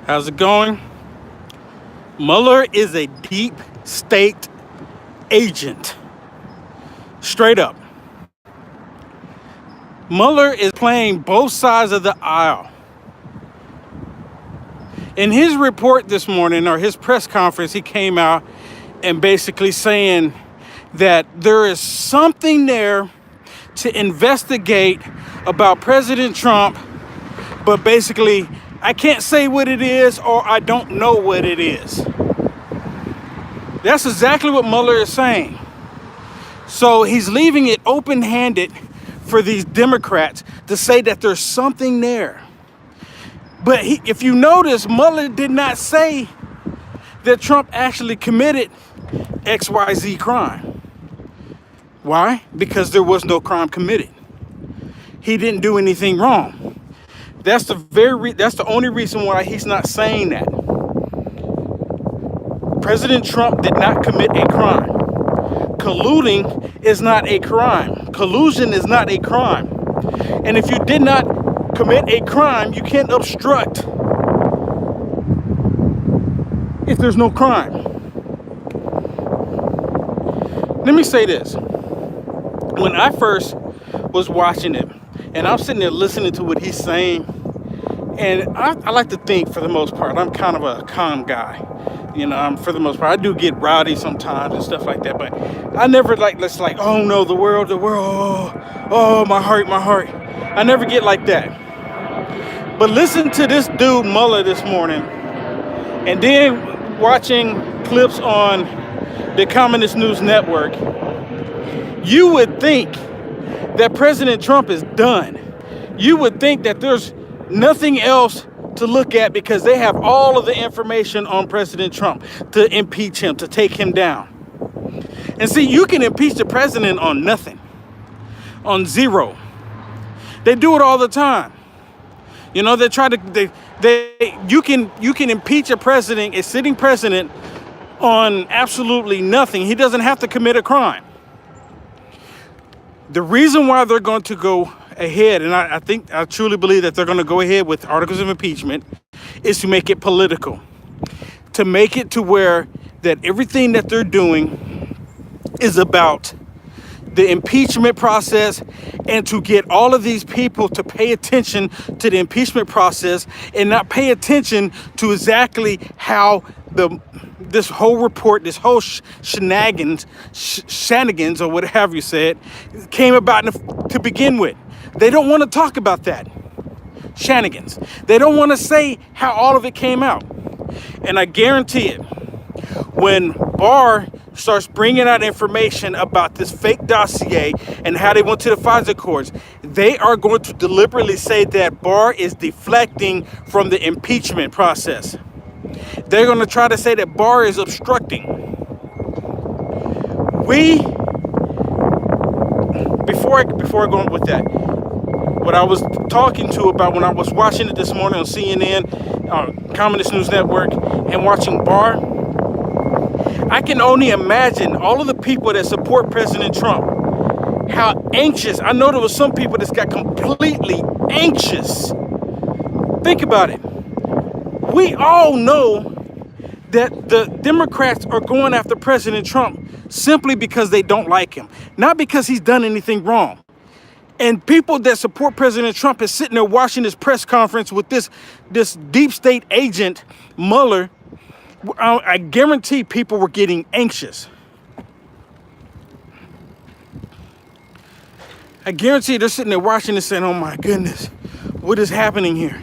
How's it going? Mueller is a deep state agent. Straight up. Mueller is playing both sides of the aisle. In his report this morning, or his press conference, he came out and basically saying that there is something there to investigate about President Trump, but basically, I can't say what it is or I don't know what it is. That's exactly what Mueller is saying. So he's leaving it open-handed for these Democrats to say that there's something there. But if you notice, Mueller did not say that Trump actually committed XYZ crime. Why? Because there was no crime committed. He didn't do anything wrong. That's the only reason why he's not saying that. President Trump did not commit a crime. Colluding is not a crime. Collusion is not a crime. And if you did not commit a crime, you can't obstruct if there's no crime. Let me say this. When I first was watching it, and I'm sitting there listening to what he's saying, and I like to think, for the most part, I'm kind of a calm guy. For the most part, I do get rowdy sometimes and stuff like that, but I never oh no, the world, oh, my heart. I never get like that. But listen to this dude Mueller this morning, and then watching clips on the Communist News Network, you would think that President Trump is done. You would think that there's nothing else to look at because they have all of the information on President Trump to impeach him, to take him down. And see, you can impeach the president on nothing, on zero. They do it all the time. They try to, you can impeach a sitting president on absolutely nothing. He doesn't have to commit a crime. The reason why they're going to go ahead, and I truly believe that they're going to go ahead with articles of impeachment, is to make it political, to make it to where that everything that they're doing is about the impeachment process, and to get all of these people to pay attention to the impeachment process and not pay attention to exactly how this whole report, this whole shenanigans, or whatever you said, came about to begin with. They don't want to talk about that. Shenanigans. They don't want to say how all of it came out. And I guarantee it, when Barr starts bringing out information about this fake dossier and how they went to the FISA courts, they are going to deliberately say that Barr is deflecting from the impeachment process. They're going to try to say that Barr is obstructing. Before I go on with that, what I was talking to about when I was watching it this morning on CNN, Communist News Network, and watching Barr, I can only imagine all of the people that support President Trump, how anxious. I know there was some people that got completely anxious. Think about it. We all know that the Democrats are going after President Trump simply because they don't like him, not because he's done anything wrong. And people that support President Trump is sitting there watching this press conference with this deep state agent, Mueller. I guarantee people were getting anxious. I guarantee they're sitting there watching this saying, oh my goodness, what is happening here?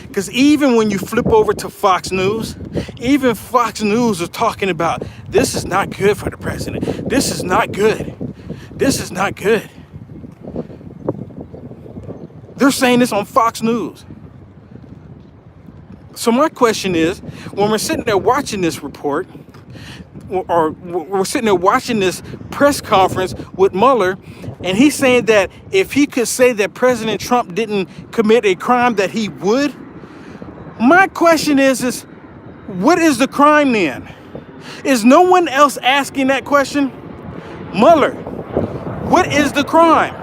Because even when you flip over to Fox News, even Fox News is talking about, this is not good for the president. This is not good. This is not good. They're saying this on Fox News. So my question is, when we're sitting there watching this report, or we're sitting there watching this press conference with Mueller, and he's saying that if he could say that President Trump didn't commit a crime, that he would. My question is what is the crime then? Is no one else asking that question? Mueller, what is the crime?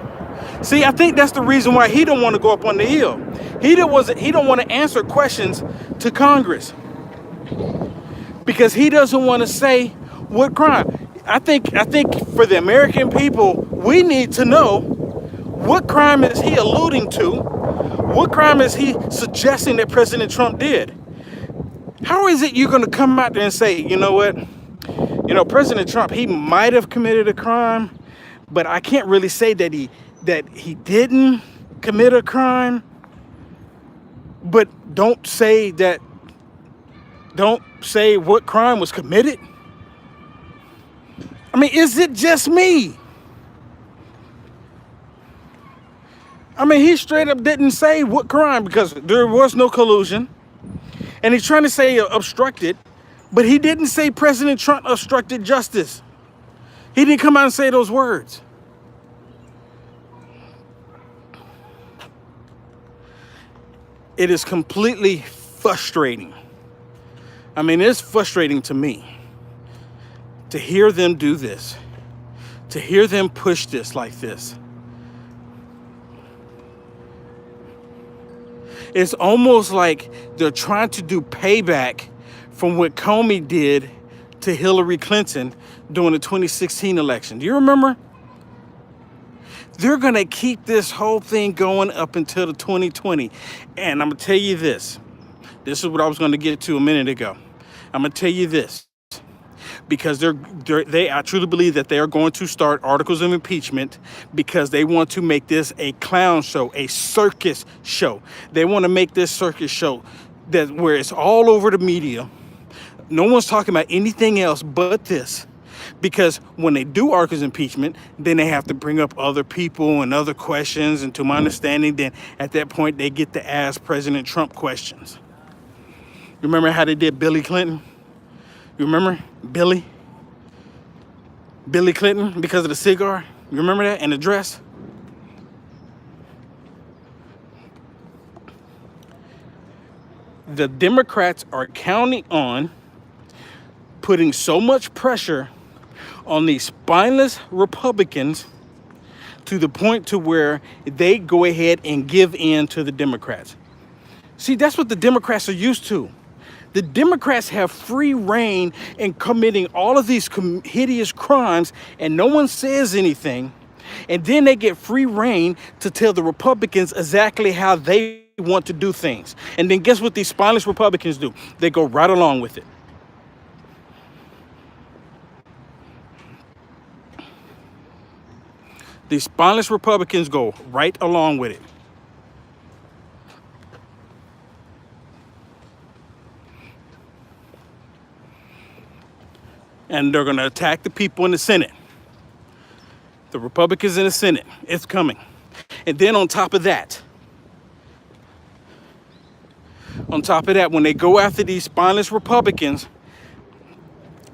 See, I think that's the reason why he don't want to go up on the hill. He don't want to answer questions to Congress because he doesn't want to say what crime. I think for the American people, we need to know what crime is he alluding to? What crime is he suggesting that President Trump did? How is it you're going to come out there and say, you know what? You know, President Trump, he might have committed a crime, but I can't really say that he didn't commit a crime. But don't say what crime was committed. I mean, is it just me? I mean, he straight up didn't say what crime because there was no collusion. And he's trying to say obstructed, but he didn't say President Trump obstructed justice. He didn't come out and say those words. It is completely frustrating. I mean, it's frustrating to me to hear them do this, to hear them push this like this. It's almost like they're trying to do payback from what Comey did to Hillary Clinton during the 2016 election. Do you remember? They're going to keep this whole thing going up until the 2020. And I'm going to tell you this. This is what I was going to get to a minute ago. I'm going to tell you this. Because I truly believe that they are going to start articles of impeachment because they want to make this a clown show, a circus show. They want to make this circus show where it's all over the media. No one's talking about anything else but this. Because when they do articles of impeachment, then they have to bring up other people and other questions. And to my understanding, then at that point, they get to ask President Trump questions. Remember how they did Billy Clinton? You remember Billy Clinton because of the cigar? You remember that? And the dress? The Democrats are counting on putting so much pressure on these spineless Republicans to the point to where they go ahead and give in to the Democrats. See, that's what the Democrats are used to. The Democrats have free reign in committing all of these hideous crimes and no one says anything. And then they get free reign to tell the Republicans exactly how they want to do things. And then guess what these spineless Republicans do? They go right along with it. These spineless Republicans go right along with it. And they're going to attack the people in the Senate. The Republicans in the Senate. It's coming. And then on top of that, when they go after these spineless Republicans,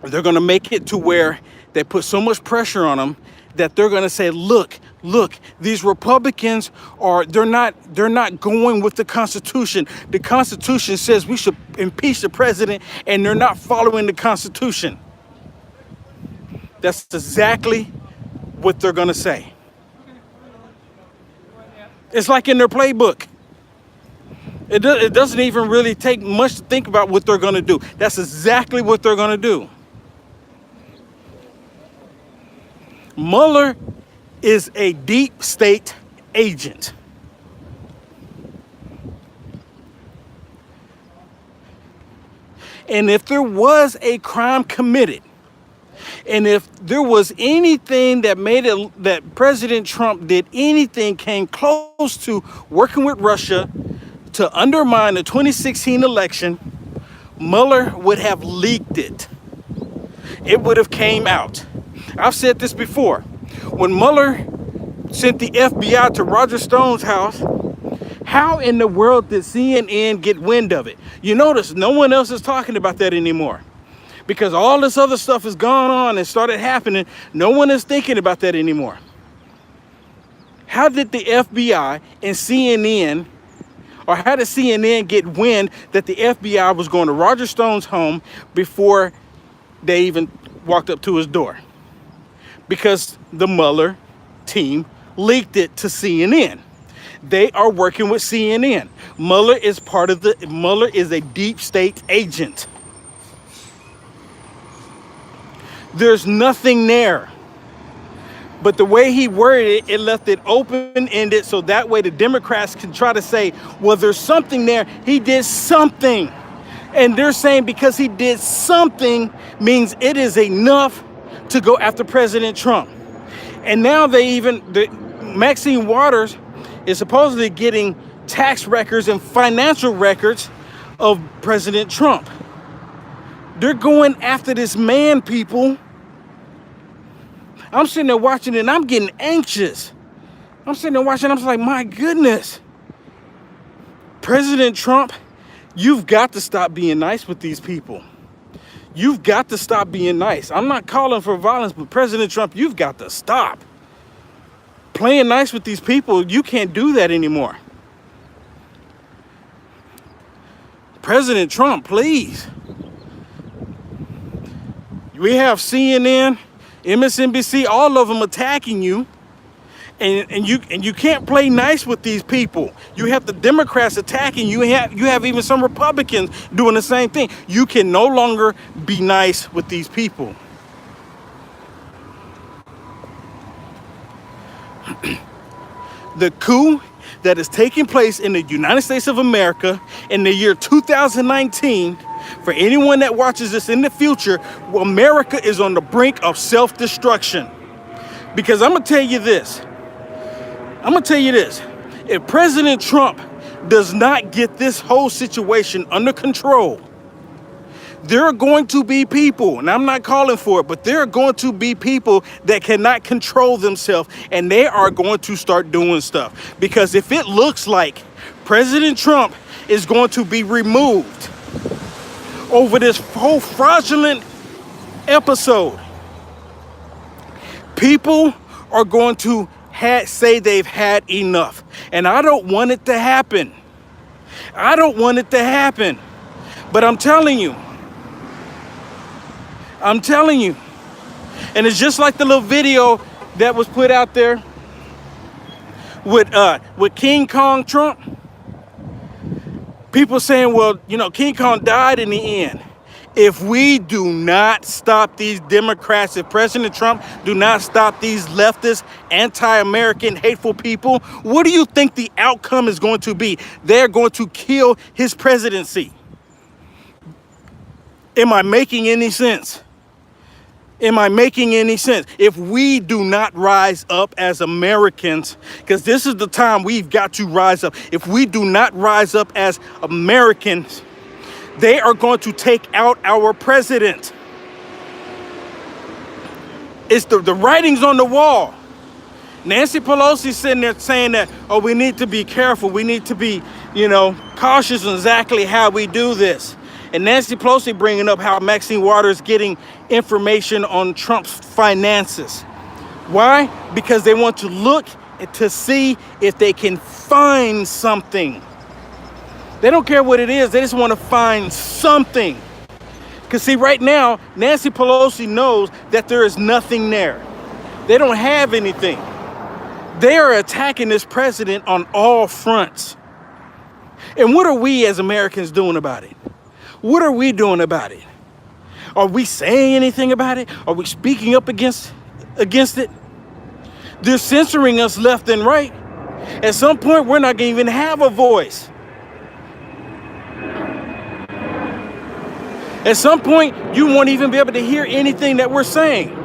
they're going to make it to where they put so much pressure on them that they're going to say, look, these Republicans they're not going with the Constitution. The Constitution says we should impeach the president, and they're not following the Constitution. That's exactly what they're going to say. It's like in their playbook. It doesn't even really take much to think about what they're going to do. That's exactly what they're going to do. Mueller is a deep state agent. And if there was a crime committed, and if there was anything that made it that President Trump did anything came close to working with Russia to undermine the 2016 election, Mueller would have leaked it. It would have came out. I've said this before. When Mueller sent the FBI to Roger Stone's house, how in the world did CNN get wind of it? You notice no one else is talking about that anymore. Because all this other stuff has gone on and started happening, no one is thinking about that anymore. How did the FBI and CNN, or how did CNN get wind that the FBI was going to Roger Stone's home before they even walked up to his door? Because the Mueller team leaked it to CNN. They are working with CNN. Mueller is a deep state agent. There's nothing there. But the way he worded it, it left it open-ended so that way the Democrats can try to say, well, there's something there. He did something. And they're saying because he did something means it is enough to go after President Trump. And now Maxine Waters is supposedly getting tax records and financial records of President Trump. They're going after this man, people. I'm sitting there watching it and I'm getting anxious. I'm sitting there watching, I'm just like, my goodness. President Trump, you've got to stop being nice with these people. You've got to stop being nice. I'm not calling for violence, but President Trump, you've got to stop playing nice with these people. You can't do that anymore. President Trump, please. We have CNN, MSNBC, all of them attacking you, and you can't play nice with these people. You have the Democrats attacking you. You have even some Republicans doing the same thing. You can no longer be nice with these people. The coup that is taking place in the United States of America in the year 2019, for anyone that watches this in the future, America is on the brink of self-destruction. Because I'm going to tell you this. If President Trump does not get this whole situation under control, there are going to be people, and I'm not calling for it, but there are going to be people that cannot control themselves, and they are going to start doing stuff. Because if it looks like President Trump is going to be removed over this whole fraudulent episode, people are going to say they've had enough. And I don't want it to happen. But I'm telling you. And it's just like the little video that was put out there with King Kong Trump. People saying, well, King Kong died in the end. If we do not stop these Democrats, if President Trump do not stop these leftist, anti-American, hateful people, what do you think the outcome is going to be? They're going to kill his presidency. Am I making any sense? If we do not rise up as Americans, because this is the time we've got to rise up. If we do not rise up as Americans, they are going to take out our president. It's the writing's on the wall. Nancy Pelosi sitting there saying that, oh, we need to be careful. We need to be, cautious on exactly how we do this. And Nancy Pelosi bringing up how Maxine Waters getting information on Trump's finances. Why? Because they want to look to see if they can find something. They don't care what it is. They just want to find something. Because see, right now, Nancy Pelosi knows that there is nothing there. They don't have anything. They are attacking this president on all fronts. And what are we as Americans doing about it? What are we doing about it? Are we saying anything about it? Are we speaking up against it? They're censoring us left and right. At some point, we're not going to even have a voice. At some point, you won't even be able to hear anything that we're saying.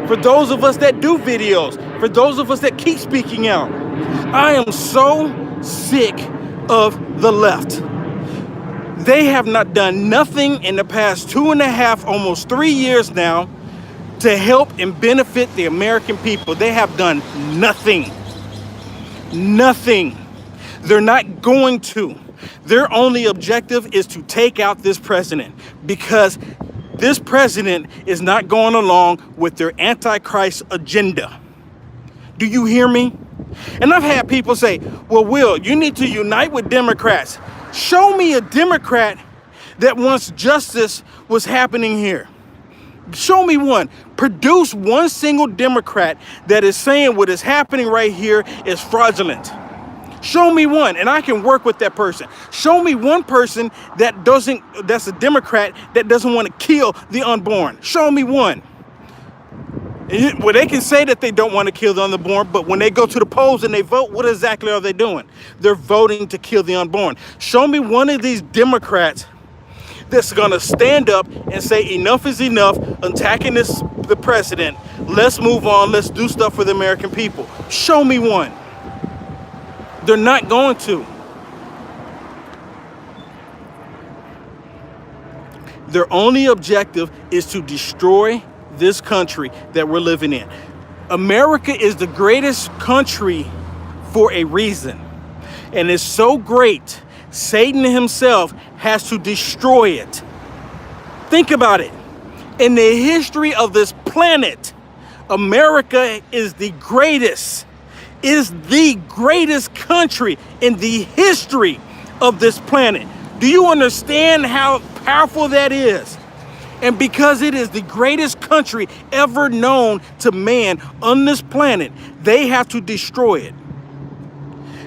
For those of us that do videos, for those of us that keep speaking out, I am so sick of the left. They have not done nothing in the past 2.5, almost 3 years now to help and benefit the American people. They have done nothing. Nothing. They're not going to. Their only objective is to take out this president because this president is not going along with their Antichrist agenda. Do you hear me? And I've had people say, well, Will, you need to unite with Democrats. Show me a Democrat that wants justice was happening here. Show me one. Produce one single Democrat that is saying what is happening right here is fraudulent. Show me one, and I can work with that person. Show me one person that's a Democrat that doesn't want to kill the unborn. Show me one. Well, they can say that they don't want to kill the unborn, but when they go to the polls and they vote, what exactly are they doing? They're voting to kill the unborn. Show me one of these Democrats that's going to stand up and say enough is enough, attacking the president. Let's move on. Let's do stuff for the American people. Show me one. They're not going to. Their only objective is to destroy this country that we're living in. America is the greatest country for a reason. And it's so great, Satan himself has to destroy it. Think about it. In the history of this planet, America is the greatest country in the history of this planet. Do you understand how powerful that is? And because it is the greatest country ever known to man on this planet, they have to destroy it.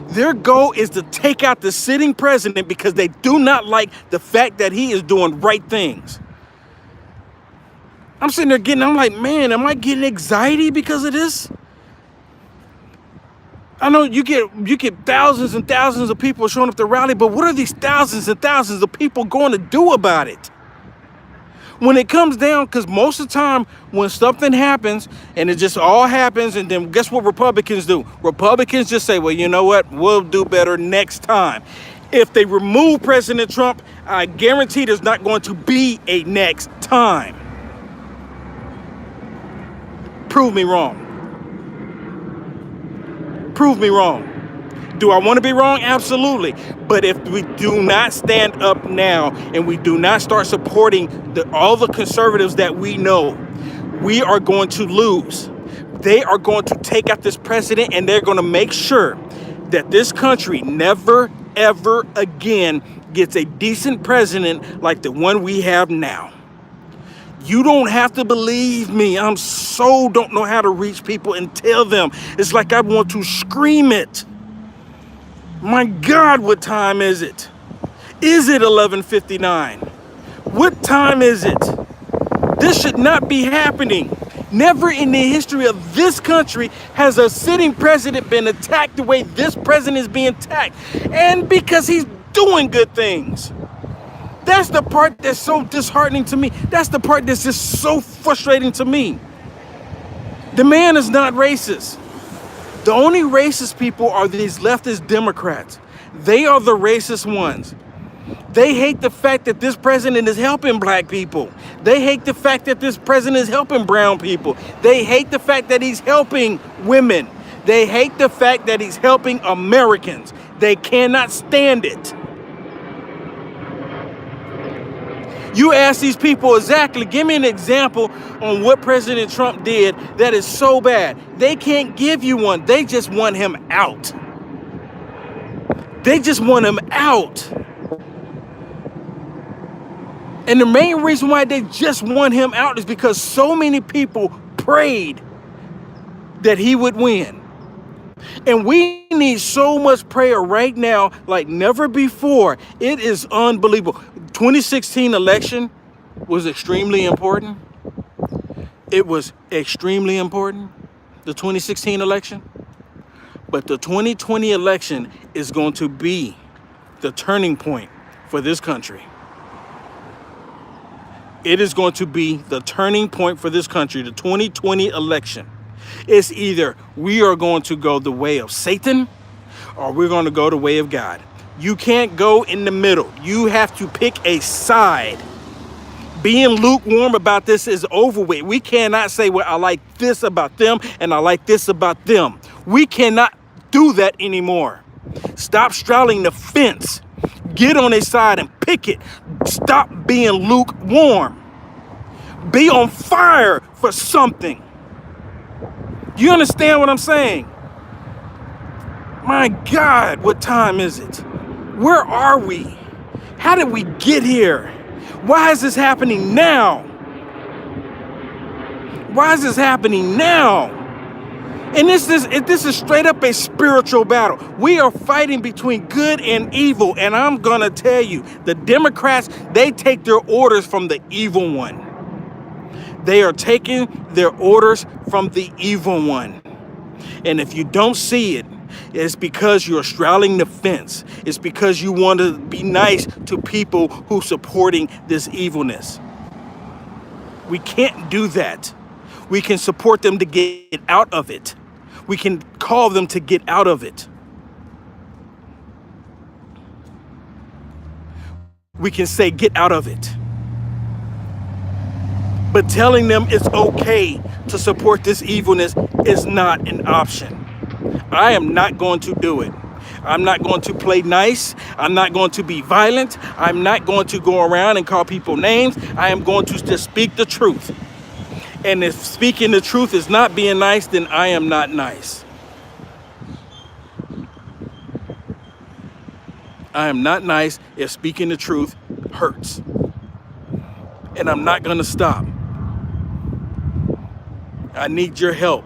Their goal is to take out the sitting president because they do not like the fact that he is doing right things. I'm sitting there I'm like, man, am I getting anxiety because of this? I know you get thousands and thousands of people showing up to rally, but what are these thousands and thousands of people going to do about it? When it comes down, because most of the time when something happens and it just all happens, and then guess what Republicans do? Republicans just say, well, you know what? We'll do better next time. If they remove President Trump, I guarantee there's not going to be a next time. Prove me wrong. Prove me wrong. Do I want to be wrong? Absolutely. But if we do not stand up now and we do not start supporting all the conservatives that we know, we are going to lose. They are going to take out this president, and they're going to make sure that this country never, ever again gets a decent president like the one we have now. You don't have to believe me. Don't know how to reach people and tell them. It's like I want to scream it. My God, what time is it? Is it 11:59? What time is it? This should not be happening. Never in the history of this country has a sitting president been attacked the way this president is being attacked. And because he's doing good things. That's the part that's so disheartening to me. That's the part that's just so frustrating to me. The man is not racist. The only racist people are these leftist Democrats. They are the racist ones. They hate the fact that this president is helping black people. They hate the fact that this president is helping brown people. They hate the fact that he's helping women. They hate the fact that he's helping Americans. They cannot stand it. You ask these people exactly, give me an example on what President Trump did that is so bad. They can't give you one. They just want him out. They just want him out. And the main reason why they just want him out is because so many people prayed that he would win. And we need so much prayer right now like never before. It is unbelievable. 2016 election was extremely important. It was extremely important, the 2016 election. But the 2020 election is going to be the turning point for this country. It is going to be the turning point for this country, the 2020 election. It's either we are going to go the way of Satan or we're going to go the way of God. You can't go in the middle. You have to pick a side. Being lukewarm about this is over with. We cannot say, well, I like this about them and I like this about them. We cannot do that anymore. Stop straddling the fence. Get on a side and pick it. Stop being lukewarm. Be on fire for something. You understand what I'm saying? My God, what time is it? Where are we? How did we get here? Why is this happening now? Why is this happening now? And this is straight up a spiritual battle. We are fighting between good and evil. And I'm going to tell you, the Democrats, they take their orders from the evil one. They are taking their orders from the evil one. And if you don't see it, it's because you're straddling the fence. It's because you want to be nice to people who are supporting this evilness. We can't do that. We can support them to get out of it. We can call them to get out of it. We can say, get out of it. But telling them it's okay to support this evilness is not an option. I am not going to do it. I'm not going to play nice. I'm not going to be violent. I'm not going to go around and call people names. I am going to just speak the truth. And if speaking the truth is not being nice, then I am not nice. I am not nice if speaking the truth hurts. And I'm not going to stop. I need your help.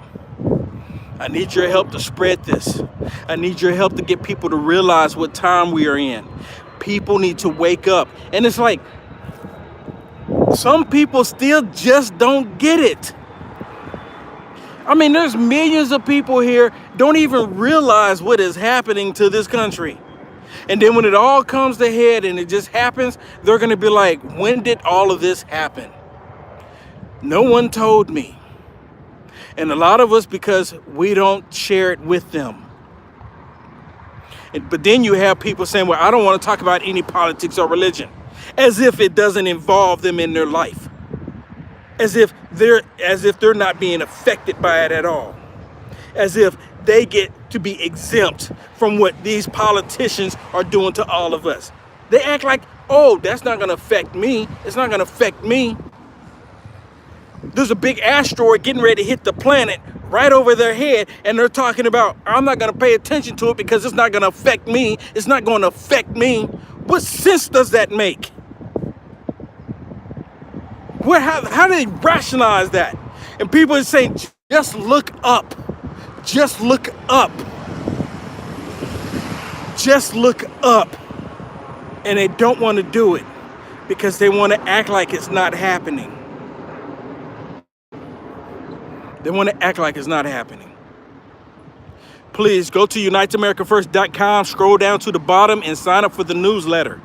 I need your help to spread this. I need your help to get people to realize what time we are in. People need to wake up. And it's like, some people still just don't get it. I mean, there's millions of people here don't even realize what is happening to this country. And then when it all comes to head and it just happens, they're going to be like, when did all of this happen? No one told me. And a lot of us, because we don't share it with them. But then you have people saying, well, I don't want to talk about any politics or religion, as if it doesn't involve them in their life, as if they're not being affected by it at all, as if they get to be exempt from what these politicians are doing to all of us. They act like, oh, that's not going to affect me. It's not going to affect me. There's a big asteroid getting ready to hit the planet right over their head, and they're talking about, I'm not going to pay attention to it because it's not going to affect me. It's not going to affect me. What sense does that make? How do they rationalize that? And people are saying, just look up. Just look up. Just look up. And they don't want to do it because they want to act like it's not happening. They want to act like it's not happening. Please go to uniteamericafirst.com, scroll down to the bottom and sign up for the newsletter.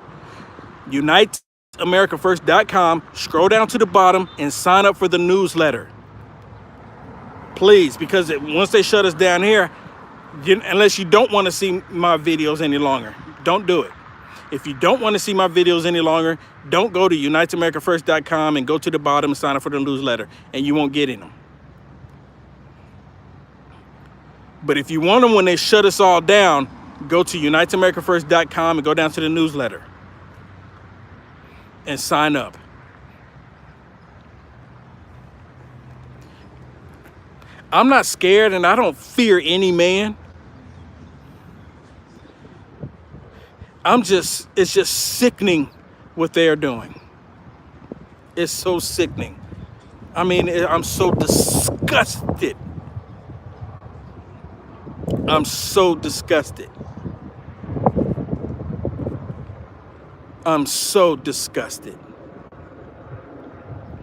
uniteamericafirst.com, scroll down to the bottom and sign up for the newsletter. Please, because once they shut us down here, unless you don't want to see my videos any longer, don't do it. If you don't want to see my videos any longer, don't go to uniteamericafirst.com and go to the bottom and sign up for the newsletter, and you won't get in them. But if you want them when they shut us all down, go to uniteamericafirst.com and go down to the newsletter and sign up. I'm not scared and I don't fear any man. It's just sickening what they are doing. It's so sickening. I mean, I'm so disgusted. I'm so disgusted. I'm so disgusted.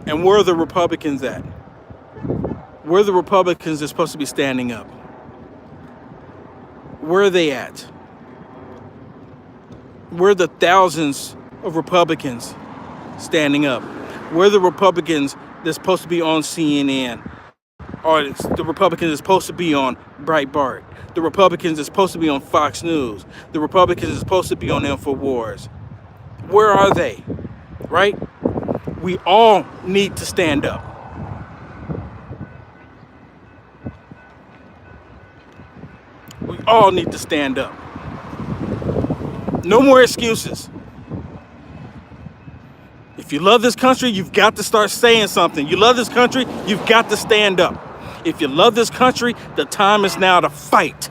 And where are the Republicans at? Where are the Republicans that are supposed to be standing up? Where are they at? Where are the thousands of Republicans standing up? Where are the Republicans that's supposed to be on CNN? Or the Republicans that's supposed to be on Breitbart? The Republicans that's supposed to be on Fox News? The Republicans that's supposed to be on InfoWars? Where are they? Right? We all need to stand up. We all need to stand up. No more excuses. If you love this country, you've got to start saying something. You love this country, you've got to stand up. If you love this country, the time is now to fight.